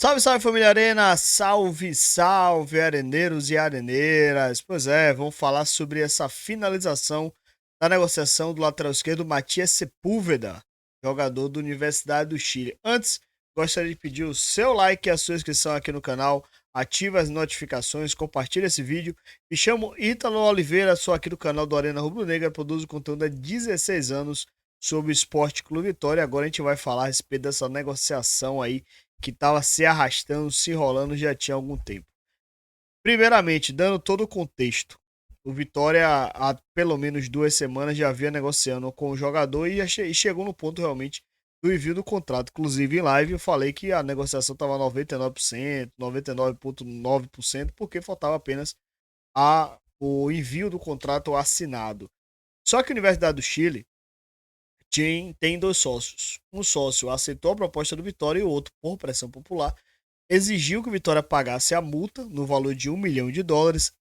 Salve, salve família Arena, salve, salve areneiros e areneiras. Pois é, vamos falar sobre essa finalização da negociação do lateral esquerdo Matias Sepúlveda, jogador da Universidade do Chile. Antes, gostaria de pedir o seu like e a sua inscrição aqui no canal, ative as notificações, compartilhe esse vídeo. Me chamo Ítalo Oliveira, sou aqui do canal do Arena Rubro Negra, produzo conteúdo há 16 anos sobre o Esporte Clube Vitória. Agora a gente vai falar a respeito dessa negociação aí que estava se arrastando, se enrolando já tinha algum tempo. Primeiramente, dando todo o contexto, o Vitória há pelo menos 2 semanas já havia negociando com o jogador e chegou no ponto realmente do envio do contrato. Inclusive em live eu falei que a negociação estava 99%, 99,9%, porque faltava apenas o envio do contrato assinado. Só que a Universidade do Chile tem dois sócios. Um sócio aceitou a proposta do Vitória e o outro, por pressão popular, exigiu que o Vitória pagasse a multa no valor de US$ 1 milhão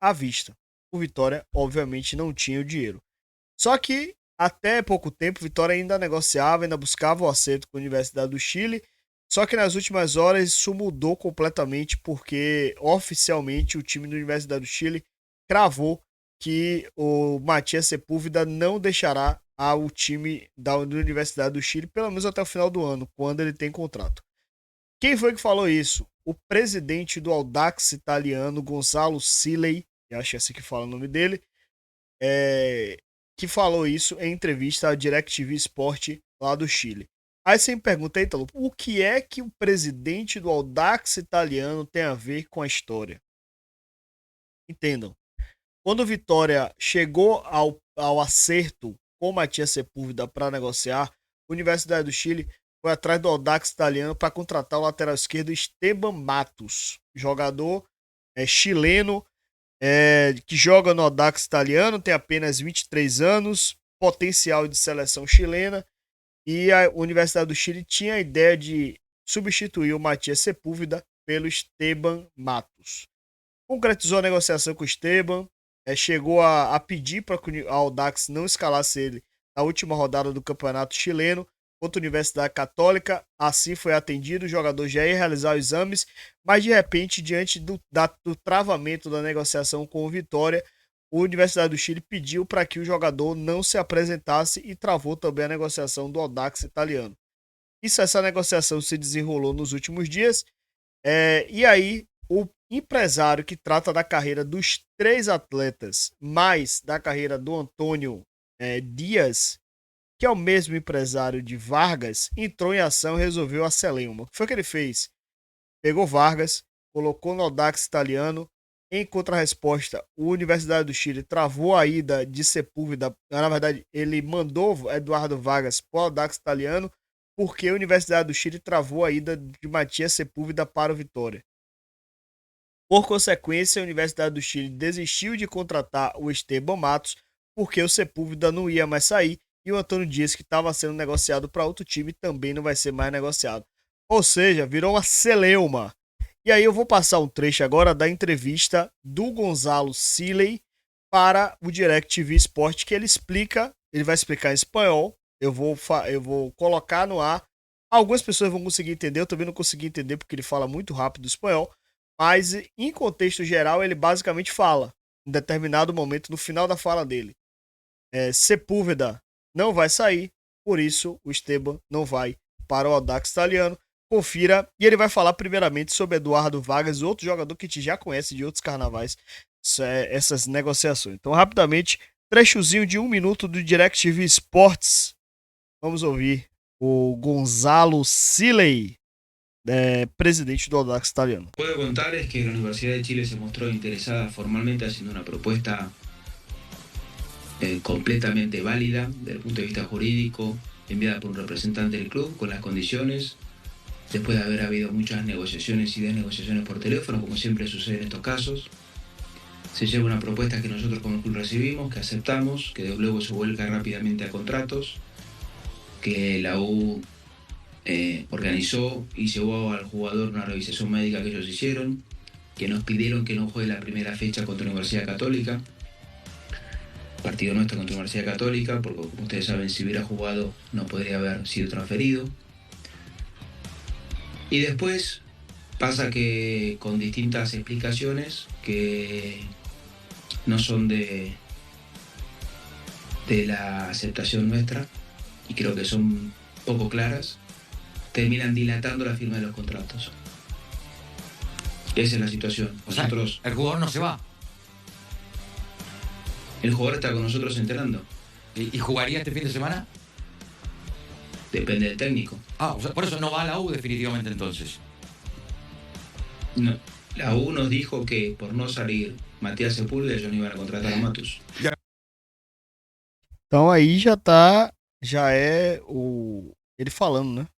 à vista. O Vitória, obviamente, não tinha o dinheiro. Só que, até pouco tempo, o Vitória ainda negociava, ainda buscava o acerto com a Universidade do Chile. Só que nas últimas horas isso mudou completamente, porque oficialmente o time da Universidade do Chile cravou que o Matias Sepúlveda não deixará o time da Universidade do Chile, pelo menos até o final do ano, quando ele tem contrato. Quem foi que falou isso? O presidente do Audax italiano, Gonzalo Silei, acho que é assim que fala o nome dele, é, que falou isso em entrevista à DirecTV Sport lá do Chile. Aí você me pergunta, Ítalo, o que é que o presidente do Audax italiano tem a ver com a história? Entendam. Quando o Vitória chegou ao acerto com Matias Sepúlveda para negociar, a Universidade do Chile foi atrás do Audax italiano para contratar o lateral esquerdo Esteban Matos, jogador chileno que joga no Audax italiano, tem apenas 23 anos, potencial de seleção chilena, e a Universidade do Chile tinha a ideia de substituir o Matias Sepúlveda pelo Esteban Matos. Concretizou a negociação com o Esteban, chegou a pedir para que o Audax não escalasse ele na última rodada do Campeonato Chileno contra a Universidade Católica. Assim foi atendido, o jogador já ia realizar os exames, mas de repente, diante do travamento da negociação com o Vitória, a Universidade do Chile pediu para que o jogador não se apresentasse e travou também a negociação do Audax italiano. Essa negociação se desenrolou nos últimos dias, e aí o empresário que trata da carreira dos três atletas, mais da carreira do Antônio Dias, que é o mesmo empresário de Vargas, entrou em ação e resolveu a celeuma. O que foi que ele fez? Pegou Vargas, colocou no Audax italiano. Em contrarresposta, a Universidade do Chile travou a ida de Sepúlveda. Na verdade, ele mandou Eduardo Vargas para o Audax italiano, porque a Universidade do Chile travou a ida de Matias Sepúlveda para o Vitória. Por consequência, a Universidade do Chile desistiu de contratar o Esteban Matos, porque o Sepúlveda não ia mais sair e o Antônio Dias, que estava sendo negociado para outro time, também não vai ser mais negociado. Ou seja, virou uma celeuma. E aí eu vou passar um trecho agora da entrevista do Gonzalo Silei para o DirecTV Sport, que ele vai explicar em espanhol, eu vou colocar no ar. Algumas pessoas vão conseguir entender, eu também não consegui entender porque ele fala muito rápido espanhol, mas em contexto geral ele basicamente fala, em determinado momento, no final da fala dele, Sepúlveda não vai sair, por isso o Esteban não vai para o Audax italiano. Confira, e ele vai falar primeiramente sobre Eduardo Vargas, outro jogador que a gente já conhece de outros carnavais, essas negociações. Então, rapidamente, trechozinho de 1 minuto do DirecTV Sports. Vamos ouvir o Gonzalo Silei, presidente do Audax italiano. Puedo contarles que la Universidad de Chile se mostró interesada formalmente haciendo una propuesta completamente válida desde el punto de vista jurídico, enviada por un representante del club con las condiciones, después de haber habido muchas negociaciones y desnegociaciones por teléfono, como siempre sucede en estos casos. Se lleva una propuesta que nosotros como club recibimos, que aceptamos, que luego se vuelca rápidamente a contratos, que la U organizó y llevó al jugador una revisación médica que ellos hicieron, que nos pidieron que no juegue la primera fecha contra la Universidad Católica, partido nuestro contra la Universidad Católica, porque como ustedes saben, si hubiera jugado no podría haber sido transferido. Y después Pasa que con distintas explicaciones que no son de la aceptación nuestra, y creo que son poco claras, terminan dilatando la firma de los contratos. Esa es la situación. O sea, el jugador no se va. El jugador está con nosotros entrenando. ¿Y jugaría este fin de semana? Depende del técnico. Ah, o sea, por eso no va a la U definitivamente entonces. No. La U nos dijo que por no salir Matías Sepúlveda ellos no iban a contratar a Matus. Então aí já é ele falando, né?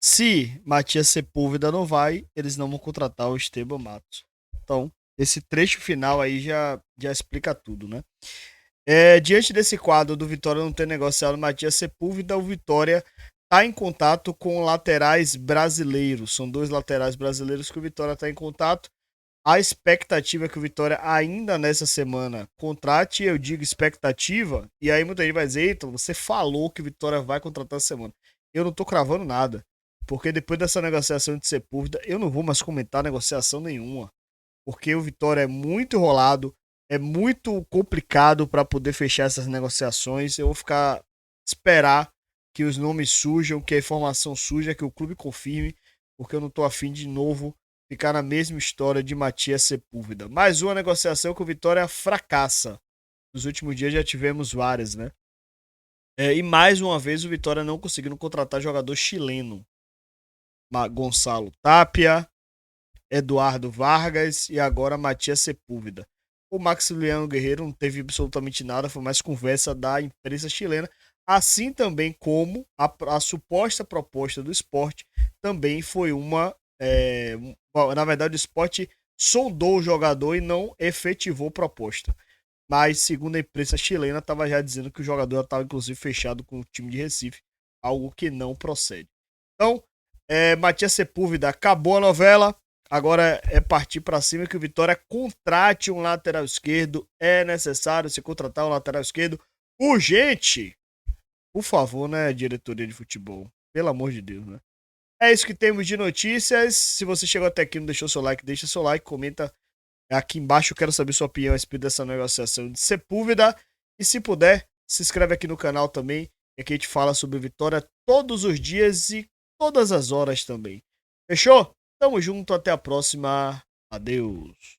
Se Matias Sepúlveda não vai, eles não vão contratar o Esteban Matos. Então, esse trecho final aí já explica tudo, né? Diante desse quadro do Vitória não ter negociado o Matias Sepúlveda, o Vitória está em contato com laterais brasileiros. São 2 laterais brasileiros que o Vitória está em contato. A expectativa é que o Vitória ainda nessa semana contrate, eu digo expectativa, e aí muita gente vai dizer, eita, você falou que o Vitória vai contratar essa semana. Eu não tô cravando nada, porque depois dessa negociação de Sepúlveda, eu não vou mais comentar negociação nenhuma, porque o Vitória é muito enrolado, é muito complicado para poder fechar essas negociações, eu vou esperar que os nomes surjam, que a informação surja, que o clube confirme, porque eu não tô afim de novo ficar na mesma história de Matias Sepúlveda. Mais uma negociação que o Vitória fracassa. Nos últimos dias já tivemos várias, né? E mais uma vez o Vitória não conseguindo contratar jogador chileno. Gonçalo Tapia, Eduardo Vargas e agora Matias Sepúlveda. O Maximiliano Guerreiro não teve absolutamente nada, foi mais conversa da imprensa chilena. Assim também como a suposta proposta do Sport também foi na verdade, o Sport sondou o jogador e não efetivou proposta. Mas, segundo a imprensa chilena, estava já dizendo que o jogador estava, inclusive, fechado com o time de Recife. Algo que não procede. Então, Matias Sepúlveda, acabou a novela. Agora é partir para cima que o Vitória contrate um lateral esquerdo. É necessário se contratar um lateral esquerdo urgente. Por favor, né, diretoria de futebol? Pelo amor de Deus, né? É isso que temos de notícias. Se você chegou até aqui e não deixou seu like, deixa seu like, comenta aqui embaixo. Eu quero saber sua opinião a respeito dessa negociação de Sepúlveda. E se puder, se inscreve aqui no canal também. E aqui a gente fala sobre Vitória todos os dias e todas as horas também. Fechou? Tamo junto, até a próxima. Adeus.